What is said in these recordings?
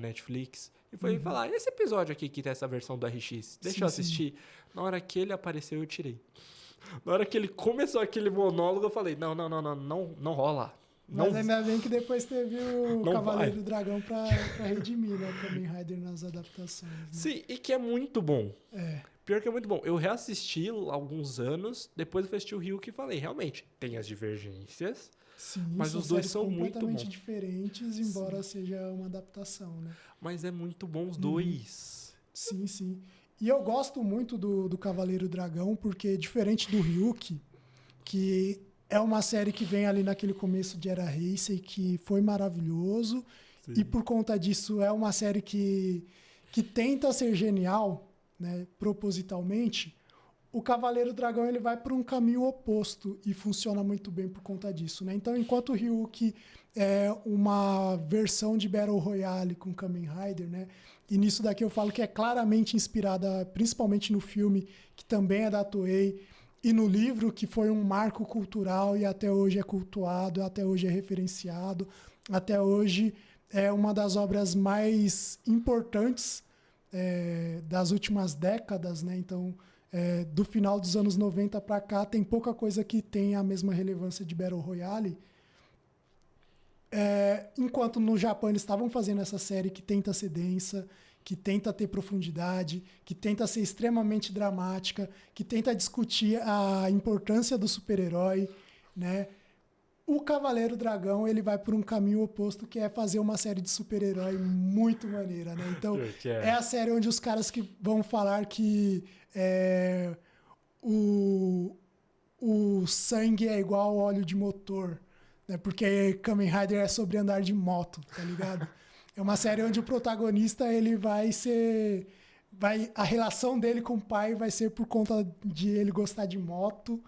Netflix e foi falar, esse episódio aqui que tem essa versão do RX, deixa eu assistir. Na hora que ele apareceu, eu tirei. Na hora que ele começou aquele monólogo, eu falei, não rola. Mas Não, ainda bem que depois teve o não Cavaleiro vai. do Dragão pra redimir, né? Kamen Rider nas adaptações. Né? Sim, e que é muito bom. É. Pior que é muito bom. Eu reassisti há alguns anos, depois eu assisti o Ryuk e falei, realmente, tem as divergências, Sim, mas são os dois séries são muito completamente bons. diferentes, embora seja uma adaptação, né? Mas é muito bom os dois. Sim, sim. E eu gosto muito do Cavaleiro Dragão, porque diferente do Ryuk, que é uma série que vem ali naquele começo de Era Heisei, que foi maravilhoso, e por conta disso é uma série que tenta ser genial, né, propositalmente. O Cavaleiro Dragão ele vai para um caminho oposto e funciona muito bem por conta disso, né? Então, enquanto o Ryuk é uma versão de Battle Royale com Kamen Rider, né? E nisso daqui eu falo que é claramente inspirada, principalmente no filme, que também é da Toei, e no livro, que foi um marco cultural e até hoje é cultuado, até hoje é referenciado, até hoje é uma das obras mais importantes das últimas décadas, né? Então, do final dos anos 90 para cá, tem pouca coisa que tem a mesma relevância de Battle Royale. Enquanto no Japão eles estavam fazendo essa série que tenta ser densa, que tenta ter profundidade, que tenta ser extremamente dramática, que tenta discutir a importância do super-herói, né? O Cavaleiro Dragão ele vai por um caminho oposto, que é fazer uma série de super-herói muito maneira, né? Então, é a série onde os caras que vão falar que o sangue é igual ao óleo de motor, né? Porque Kamen Rider é sobre andar de moto, tá ligado? É uma série onde o protagonista ele a relação dele com o pai vai ser por conta de ele gostar de moto.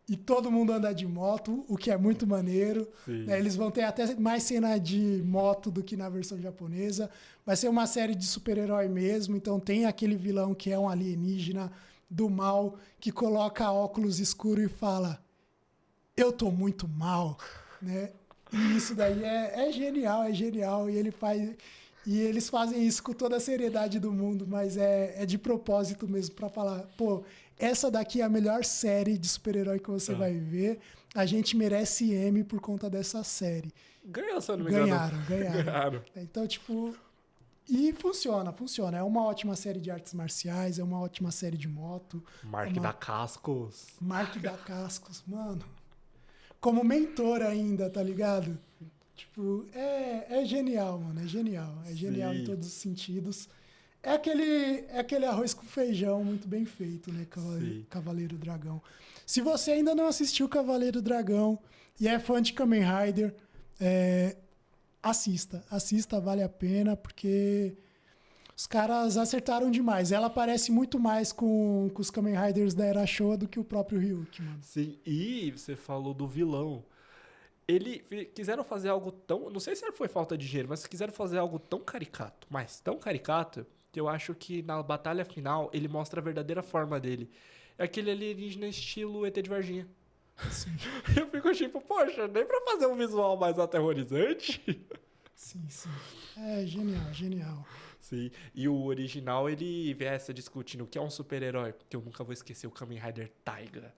E todo mundo anda de moto, o que é muito maneiro. Né? Eles vão ter até mais cena de moto do que na versão japonesa. Vai ser uma série de super-herói mesmo. Então tem aquele vilão que é um alienígena do mal, que coloca óculos escuros e fala: eu tô muito mal. Né? E isso daí é genial, é genial. E eles fazem isso com toda a seriedade do mundo, mas é de propósito mesmo, pra falar, pô, essa daqui é a melhor série de super-herói que você vai ver. A gente merece M por conta dessa série. Ganhou, se eu não me engano. Ganharam. Então, tipo... E funciona. É uma ótima série de artes marciais, é uma ótima série de moto. Mark da Cascos. Mark da Cascos, mano. Como mentor ainda, tá ligado? Tipo, é genial, mano. É genial. É genial em todos os sentidos. É aquele arroz com feijão muito bem feito, né? Cavaleiro Dragão. Se você ainda não assistiu Cavaleiro Dragão e é fã de Kamen Rider, assista. Assista, vale a pena, porque os caras acertaram demais. Ela parece muito mais com os Kamen Riders da Era Showa do que o próprio Ryuk, mano. Sim, e você falou do vilão. Quiseram fazer algo tão... Não sei se foi falta de dinheiro, mas quiseram fazer algo tão caricato, mas tão caricato, que eu acho que na batalha final ele mostra a verdadeira forma dele. É aquele alienígena estilo ET de Varginha. Sim. Eu fico tipo, poxa, nem pra fazer um visual mais aterrorizante. Sim. É genial. Sim, e o original ele viesse discutindo o que é um super-herói, porque eu nunca vou esquecer o Kamen Rider Taiga.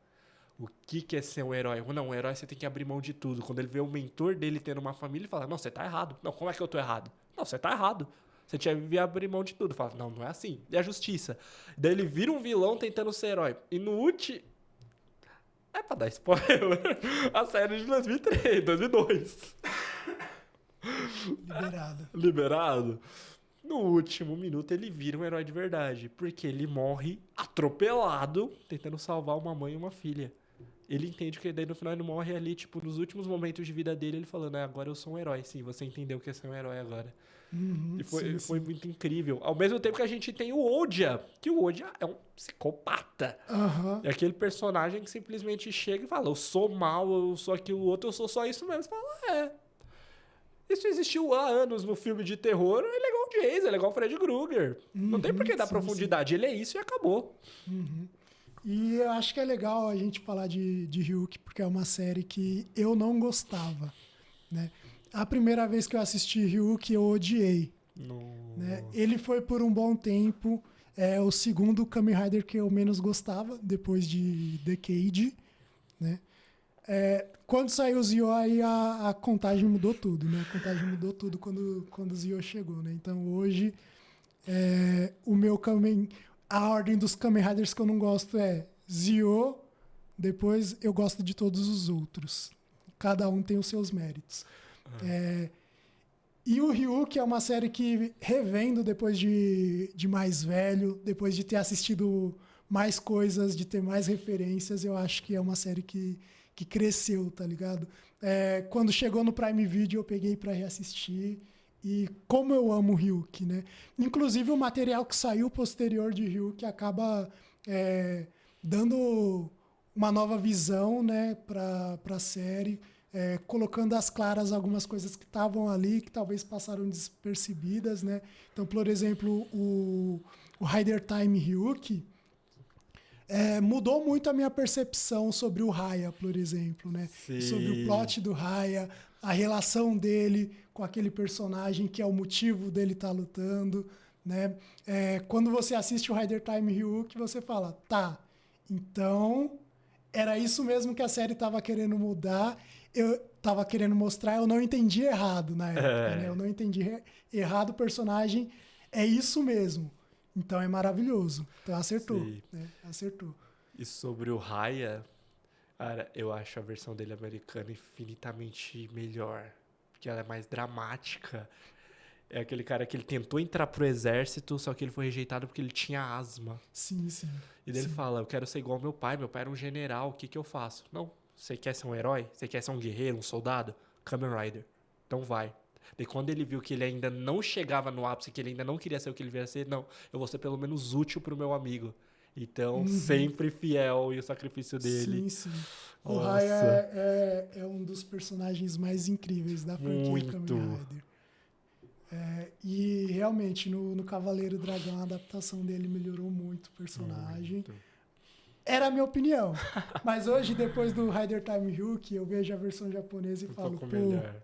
O que é ser um herói? Não, um herói você tem que abrir mão de tudo. Quando ele vê o mentor dele tendo uma família, ele fala, não, você tá errado. Não, como é que eu tô errado? Não, você tá errado. Você tinha que abrir mão de tudo. Fala, não é assim. E a justiça. Daí ele vira um vilão tentando ser herói. E no último... É pra dar spoiler. A série de 2003, 2002. Liberado. No último minuto ele vira um herói de verdade. Porque ele morre atropelado tentando salvar uma mãe e uma filha. Ele entende que daí no final ele morre ali, tipo, nos últimos momentos de vida dele, ele falando, agora eu sou um herói. Sim, você entendeu que é ser um herói agora. E foi muito incrível. Ao mesmo tempo que a gente tem o Odia, que o Odia é um psicopata. É aquele personagem que simplesmente chega e fala, eu sou mal, eu sou aquilo outro, eu sou só isso mesmo. Você fala, isso existiu há anos no filme de terror, ele é igual o Jason, ele é igual o Freddy Krueger. Não tem por que dar profundidade, ele é isso e acabou. E eu acho que é legal a gente falar de Ryuk, porque é uma série que eu não gostava, né? A primeira vez que eu assisti Ryuk, eu odiei. né? Ele foi por um bom tempo o segundo Kamen Rider que eu menos gostava, depois de Decade, né? Quando saiu o Zio, aí a contagem mudou tudo, né? A contagem mudou tudo quando o Zio chegou, né? Então hoje a ordem dos Kamen Riders que eu não gosto é Zio, depois eu gosto de todos os outros. Cada um tem os seus méritos. E o Ryuk é uma série que, revendo depois de mais velho, depois de ter assistido mais coisas, de ter mais referências, eu acho que é uma série que cresceu, tá ligado? Quando chegou no Prime Video, eu peguei pra reassistir. E como eu amo o Ryuk, né? Inclusive, o material que saiu posterior de Ryuk acaba dando uma nova visão, né, pra série. Colocando às claras algumas coisas que estavam ali, que talvez passaram despercebidas, né? Então, por exemplo, o Rider Time Ryuk mudou muito a minha percepção sobre o Raya, por exemplo, né? Sobre o plot do Raya, a relação dele com aquele personagem que é o motivo dele estar lutando, né? Quando você assiste o Rider Time Ryuk, você fala, tá, então era isso mesmo que a série estava querendo mudar, eu estava querendo mostrar, eu não entendi errado na época, né? Eu não entendi errado o personagem, é isso mesmo. Então é maravilhoso. Então acertou, né? Acertou. E sobre o Raya, cara, eu acho a versão dele americana infinitamente melhor. Porque ela é mais dramática. É aquele cara que ele tentou entrar pro exército, só que ele foi rejeitado porque ele tinha asma. Sim, sim. E daí ele fala, eu quero ser igual ao meu pai era um general, o que eu faço? Não, você quer ser um herói? Você quer ser um guerreiro, um soldado? Kamen Rider. Então vai. Daí quando ele viu que ele ainda não chegava no ápice, que ele ainda não queria ser o que ele devia ser, não, eu vou ser pelo menos útil pro meu amigo. Então, sempre fiel e o sacrifício dele. Sim, sim. O Raya é um dos personagens mais incríveis da franquia Kamen Rider. E realmente, no Cavaleiro Dragão, a adaptação dele melhorou muito o personagem. Muito. Era a minha opinião. Mas hoje, depois do Rider Time Ryuk, eu vejo a versão japonesa e falo, pô... melhor.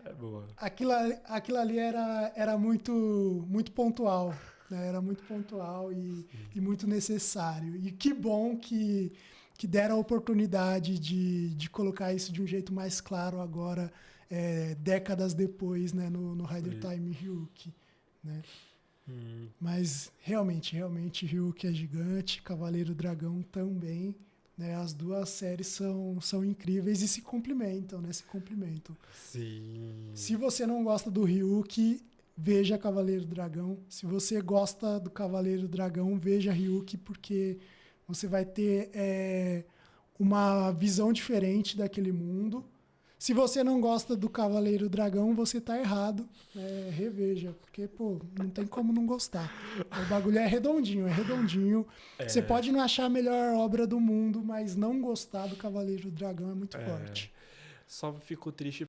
É boa. Aquilo ali era muito, muito pontual, né? Era muito pontual e muito necessário. E que bom que deram a oportunidade de colocar isso de um jeito mais claro agora, décadas depois, né? No Rider Time Ryuk, né? Mas realmente, Ryuk é gigante, Cavaleiro Dragão também. Né, as duas séries são incríveis e se complementam, né? Se complementam. Sim. Se você não gosta do Ryuk, veja Cavaleiro Dragão. Se você gosta do Cavaleiro Dragão, veja Ryuk, porque você vai ter uma visão diferente daquele mundo. Se você não gosta do Cavaleiro Dragão, você tá errado. Reveja, porque, pô, não tem como não gostar. O bagulho é redondinho. Você pode não achar a melhor obra do mundo, mas não gostar do Cavaleiro Dragão é muito forte. Só fico triste